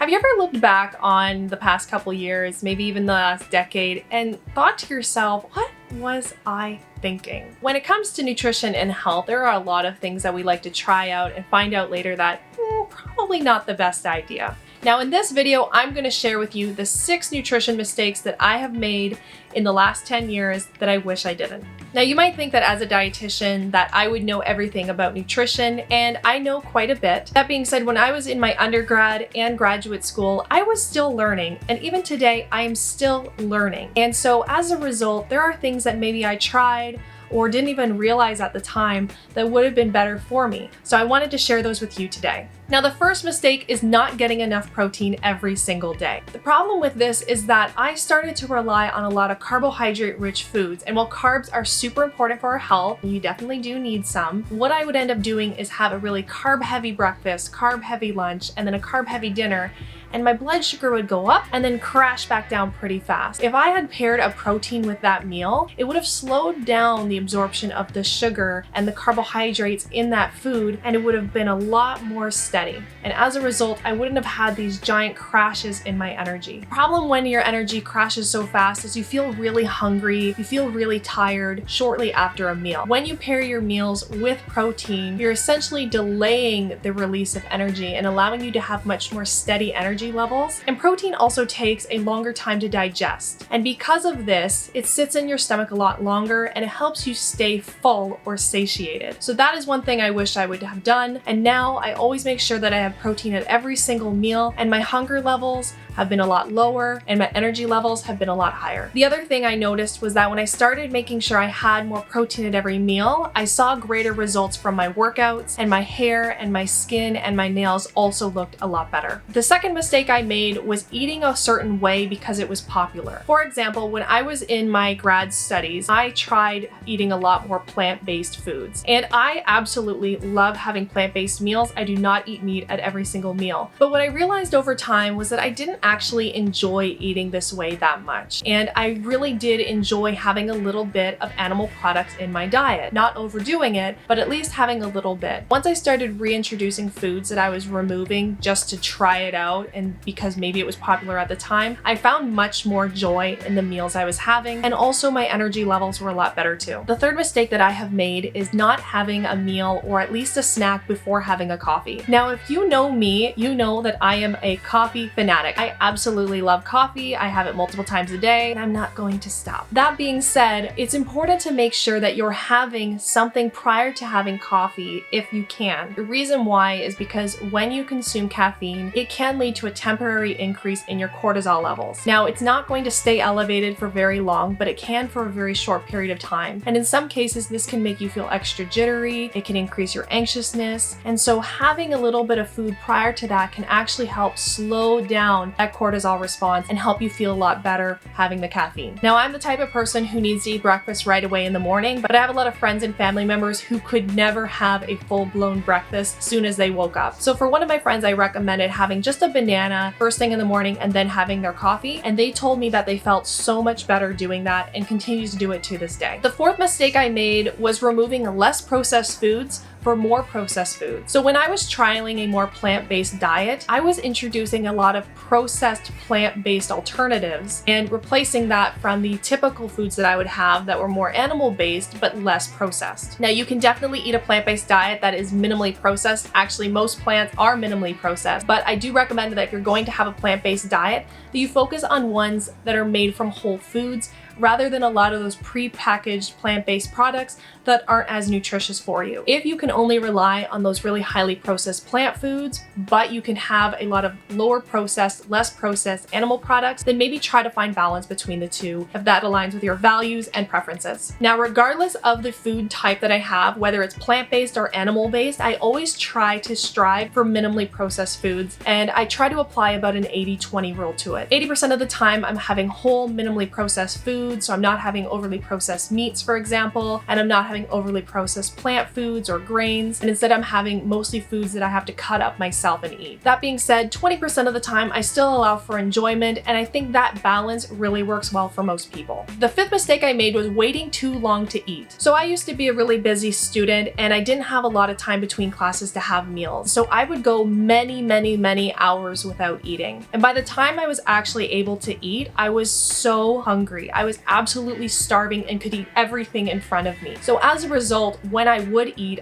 Have you ever looked back on the past couple years, maybe even the last decade, and thought to yourself, what was I thinking? When it comes to nutrition and health, there are a lot of things that we like to try out and find out later that probably not the best idea. Now in this video, I'm going to share with you the 6 nutrition mistakes that I have made in the last 10 years that I wish I didn't. Now you might think that as a dietitian that I would know everything about nutrition, and I know quite a bit. That being said, when I was in my undergrad and graduate school, I was still learning, and even today I am still learning. And so as a result, there are things that maybe I tried or didn't even realize at the time that would have been better for me. So I wanted to share those with you today. Now the first mistake is not getting enough protein every single day. The problem with this is that I started to rely on a lot of carbohydrate-rich foods, and while carbs are super important for our health, you definitely do need some, what I would end up doing is have a really carb-heavy breakfast, carb-heavy lunch, and then a carb-heavy dinner, and my blood sugar would go up and then crash back down pretty fast. If I had paired a protein with that meal, it would have slowed down the absorption of the sugar and the carbohydrates in that food, and it would have been a lot more steady. And as a result, I wouldn't have had these giant crashes in my energy. The problem when your energy crashes so fast is you feel really hungry, you feel really tired shortly after a meal. When you pair your meals with protein, you're essentially delaying the release of energy and allowing you to have much more steady energy levels. And protein also takes a longer time to digest. And because of this, it sits in your stomach a lot longer and it helps you stay full or satiated. So that is one thing I wish I would have done. And now I always make sure that I have protein at every single meal, and my hunger levels have been a lot lower and my energy levels have been a lot higher. The other thing I noticed was that when I started making sure I had more protein at every meal, I saw greater results from my workouts, and my hair and my skin and my nails also looked a lot better. The second mistake I made was eating a certain way because it was popular. For example, when I was in my grad studies, I tried eating a lot more plant-based foods, and I absolutely love having plant-based meals. I do not eat meat at every single meal. But what I realized over time was that I didn't actually enjoy eating this way that much. And I really did enjoy having a little bit of animal products in my diet. Not overdoing it, but at least having a little bit. Once I started reintroducing foods that I was removing just to try it out, and because maybe it was popular at the time, I found much more joy in the meals I was having, and also my energy levels were a lot better too. The third mistake that I have made is not having a meal or at least a snack before having a coffee. Now, if you know me, you know that I am a coffee fanatic. I absolutely love coffee. I have it multiple times a day, and I'm not going to stop. That being said, it's important to make sure that you're having something prior to having coffee if you can. The reason why is because when you consume caffeine, it can lead to a temporary increase in your cortisol levels. Now, it's not going to stay elevated for very long, but it can for a very short period of time. And in some cases, this can make you feel extra jittery. It can increase your anxiousness. And so having a little bit of food prior to that can actually help slow down that cortisol response and help you feel a lot better having the caffeine. Now, I'm the type of person who needs to eat breakfast right away in the morning, but I have a lot of friends and family members who could never have a full-blown breakfast as soon as they woke up. So for one of my friends, I recommended having just a banana first thing in the morning and then having their coffee, and they told me that they felt so much better doing that and continues to do it to this day. The fourth mistake I made was removing less processed foods for more processed foods. So when I was trialing a more plant-based diet, I was introducing a lot of processed plant-based alternatives and replacing that from the typical foods that I would have that were more animal-based but less processed. Now, you can definitely eat a plant-based diet that is minimally processed. Actually, most plants are minimally processed, but I do recommend that if you're going to have a plant-based diet, that you focus on ones that are made from whole foods rather than a lot of those pre-packaged plant-based products that aren't as nutritious for you. If you can only rely on those really highly processed plant foods, but you can have a lot of lower processed, less processed animal products, then maybe try to find balance between the two if that aligns with your values and preferences. Now, regardless of the food type that I have, whether it's plant-based or animal-based, I always try to strive for minimally processed foods, and I try to apply about an 80-20 rule to it. 80% of the time, I'm having whole, minimally processed foods, foods, so I'm not having overly processed meats, for example, and I'm not having overly processed plant foods or grains, and instead I'm having mostly foods that I have to cut up myself and eat. That being said, 20% of the time I still allow for enjoyment, and I think that balance really works well for most people. The fifth mistake I made was waiting too long to eat. So I used to be a really busy student, and I didn't have a lot of time between classes to have meals. So I would go many hours without eating. And by the time I was actually able to eat, I was so hungry. I was absolutely starving and could eat everything in front of me. So as a result, when I would eat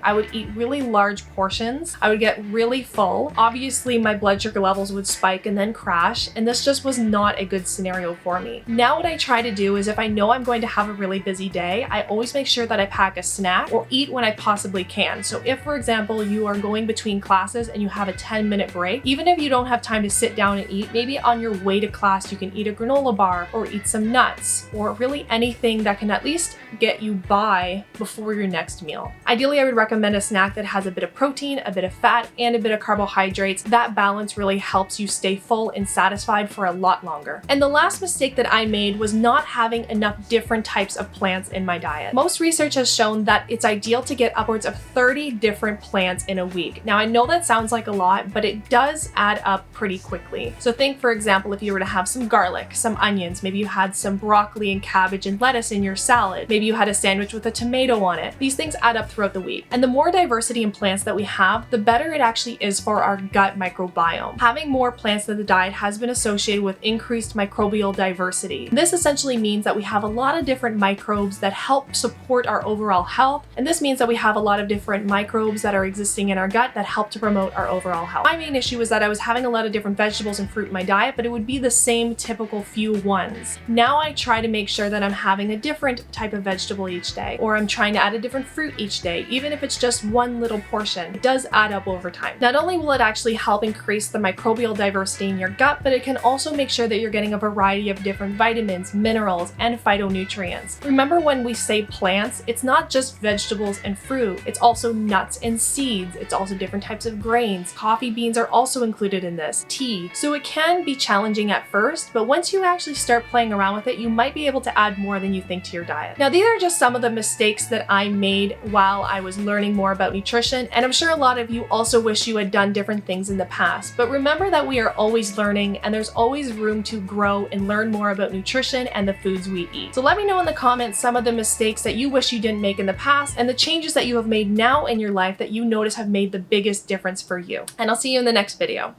really large portions. I would get really full. Obviously, my blood sugar levels would spike and then crash, and this just was not a good scenario for me. Now what I try to do is if I know I'm going to have a really busy day, I always make sure that I pack a snack or eat when I possibly can. So if, for example, you are going between classes and you have a 10-minute break, even if you don't have time to sit down and eat, maybe on your way to class you can eat a granola bar or eat some nuts or really anything that can at least get you by before your next meal. Ideally, I would recommend a snack that has a bit of protein, a bit of fat, and a bit of carbohydrates. That balance really helps you stay full and satisfied for a lot longer. And the last mistake that I made was not having enough different types of plants in my diet. Most research has shown that it's ideal to get upwards of 30 different plants in a week. Now I know that sounds like a lot, but it does add up pretty quickly. So think, for example, if you were to have some garlic, some onions, maybe you had some broccoli and cabbage and lettuce in your salad, maybe you had a sandwich with a tomato on it. These things add up throughout the week. And the more diversity in plants that we have, the better it actually is for our gut microbiome. Having more plants in the diet has been associated with increased microbial diversity. This essentially means that we have a lot of different microbes that help support our overall health, and this means that we have a lot of different microbes that are existing in our gut that help to promote our overall health. My main issue was that I was having a lot of different vegetables and fruit in my diet, but it would be the same typical few ones. Now I try to make sure that I'm having a different type of vegetable each day, or I'm trying to add a different fruit each day, even if it's just one little portion. It does add up over time. Not only will it actually help increase the microbial diversity in your gut, but it can also make sure that you're getting a variety of different vitamins, minerals, and phytonutrients. Remember, when we say plants, it's not just vegetables and fruit, it's also nuts and seeds. It's also different types of grains. Coffee beans are also included in this, tea. So it can be challenging at first, but once you actually start playing around with it, you might be able to add more than you think to your diet. Now, these are just some of the mistakes that I made while I was learning more about nutrition, and I'm sure a lot of you also wish you had done different things in the past. But remember that we are always learning, and there's always room to grow and learn more about nutrition and the foods we eat. So let me know in the comments some of the mistakes that you wish you didn't make in the past, and the changes that you have made now in your life that you notice have made the biggest difference for you. And I'll see you in the next video.